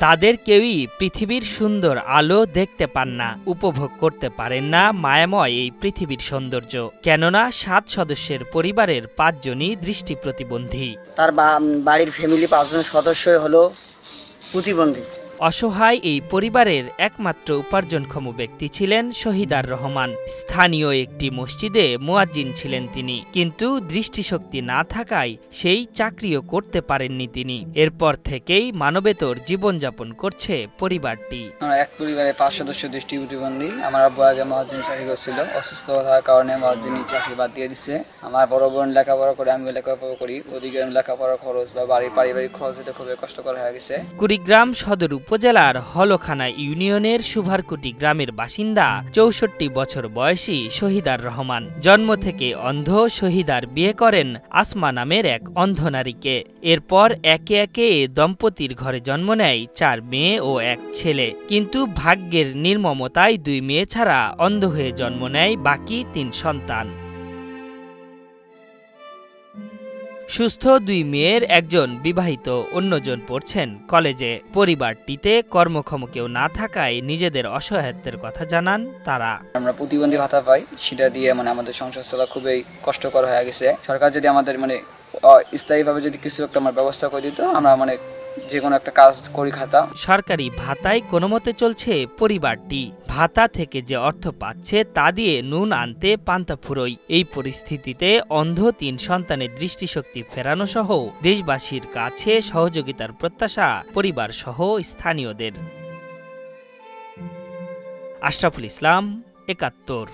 তাদের কেউই পৃথিবীর সুন্দর আলো দেখতে পান না, উপভোগ করতে পারেন না মায়াময় এই পৃথিবীর সৌন্দর্য, কেননা 7 সদস্যের পরিবারের 5 জনই দৃষ্টি প্রতিবন্ধী। তার বাড়ির ফ্যামিলি 5 জন সদস্যই হলো প্রতিবন্ধী। অসহায় এই পরিবারের একমাত্র উপার্জনক্ষম ব্যক্তি ছিলেন শহীদার রহমান। স্থানীয় একটি মসজিদে মুয়াজ্জিন ছিলেন তিনি, কিন্তু দৃষ্টিশক্তি না থাকায় সেই চাকরিও করতে পারেননি তিনি। এরপর থেকেই মানবেতর জীবনযাপন করছে পরিবারটি। এক পরিবারে 5 সদস্য দৃষ্টি প্রতিবন্ধী। আমার আব্বু আগে মুয়াজ্জিন চাকরি করছিল, অসুস্থ থাকার কারণে মুয়াজ্জিনের চাকরি বাদ দিয়ে দিছে। আমার বড় বোন লেখাপড়া করে, আমি লেখাপড়া করি, ওদিকে লেখাপড়ার খরচ বা বাড়ির পারিবারিক খরচ দিতে খুবই কষ্টকর হয়ে গেছে। কুড়িগ্রাম সদর উপজেলার হলখানা ইউনিয়নের সুভারকুটি গ্রামের বাসিন্দা 64 বছর বয়সী শহীদার রহমান। জন্ম থেকে অন্ধ শহীদার বিয়ে করেন আসমা নামের এক অন্ধ নারীকে। এরপর একে একে দম্পতির ঘরে জন্ম নেয় 4 মেয়ে ও 1 ছেলে, কিন্তু ভাগ্যের নির্মমতায় 2 মেয়ে ছাড়া অন্ধ হয়ে জন্ম নেয় বাকি 3 সন্তান। সুস্থ 2 মেয়ের একজন বিবাহিত, অন্যজন পড়ছেন কলেজে। পরিবারটিতে কর্মক্ষম কেউ না থাকায় নিজেদের অসহায়ত্বের কথা জানান তারা। আমরা প্রতিবন্ধী ভাতা পাই, সেটা দিয়ে আমাদের সংসার চলা খুবই কষ্টকর হয়ে গেছে। সরকার যদি আমাদের স্থায়ীভাবে যদি কিছু একটা ব্যবস্থা করে দিত, আমরা যে কোনো একটা কাজ করি খাতা। সরকারি ভাতায় কোনোমতে চলছে পরিবারটি। ভাতা থেকে যে অর্থ পাচ্ছে তা দিয়ে নুন আনতে পান্তা ফুরোয়। এই পরিস্থিতিতে অন্ধ 3 সন্তানের দৃষ্টিশক্তি ফেরানো সহ দেশবাসীর কাছে সহযোগিতার প্রত্যাশা পরিবার সহ স্থানীয়দের। আশরাফুল ইসলাম, ৭১।